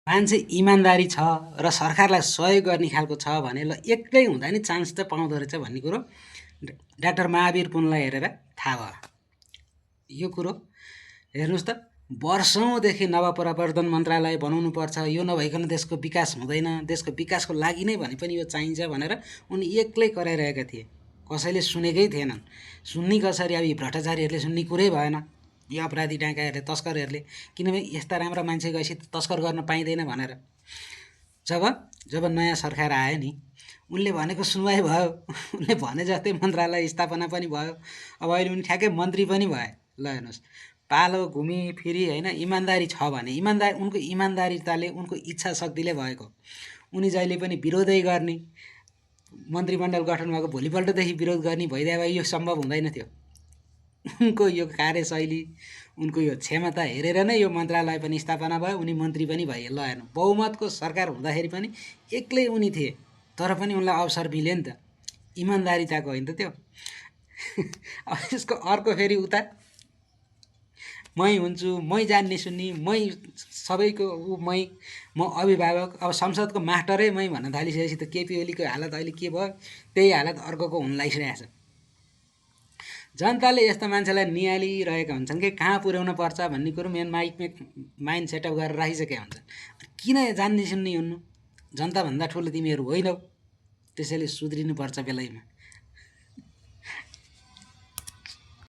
मान्छे इमान्दारी छ र सरकारलाई सहयोग गर्ने खालको छ भने ल एक्लै हुँदा नि चान्स त पाउँदो रहेछ भन्ने कुरो डाक्टर महावीर पुनलाई हेरेर थाहा भयो। यो कुरो हेर्नुहोस् त, वर्षौँदेखि नवप्रवर्धन मन्त्रालय बनाउनुपर्छ, यो नभइकन देशको विकास हुँदैन, देशको विकासको लागि नै भने पनि यो चाहिन्छ भनेर उनी एक्लै कराइरहेका थिए। कसैले सुनेकै थिएनन्। सुन्ने कसरी? अब यी भ्रष्टाचारीहरूले सुन्ने कुरै भएन, यी अपराधी डाँकाहरूले, तस्करहरूले, किनभने यस्ता राम्रा मान्छे गएपछि तस्कर गर्न पाइँदैन भनेर। जब नयाँ सरकार आयो नि, उनले भनेको सुनवाई भयो, उनले भने जस्तै मन्त्रालय स्थापना पनि भयो। अब अहिले उनी ठ्याक्कै मन्त्री पनि भए। ल हेर्नुहोस्, पालो घुमी फिरी होइन, इमान्दारी छ भने उनको इमान्दारिताले, उनको इच्छा शक्तिले भएको। उनी जहिले पनि विरोधै गर्ने, मन्त्रीमण्डल गठन भएको भोलिपल्टदेखि विरोध गर्ने भइदिए भए यो सम्भव हुँदैन थियो। उनको यो कार्यशैली, उनको यो क्षमता हेरेर नै यो मन्त्रालय पनि स्थापना भयो, उनी मन्त्री पनि भए। ल हेर्नु, बहुमतको सरकार हुँदाखेरि पनि एक्लै उनी थिए, तर पनि उनलाई अवसर मिल्यो नि त। इमान्दारिताको होइन त त्यो। अब यसको अर्को फेरि उता, मै हुन्छु, मै जान्ने सुन्ने, मै सबैको म अभिभावक, अब संसदको मास्टरै मै भन्न थालिसकेपछि त केपी ओलीको हालत अहिले के भयो, त्यही हालत अर्कोको हुन लागिरहेको छ। जनताले यस्ता मान्छेलाई निहालिरहेका हुन्छन् कि कहाँ पुर्याउन पर्छ भन्ने कुरो माइन्ड सेटअप गरेर राखिसकेका हुन्छन्। किन जान्ने सुन्ने हुन्नु? जनताभन्दा ठुलो तिमीहरू होइनौ, त्यसैले सुध्रिनुपर्छ बेलैमा।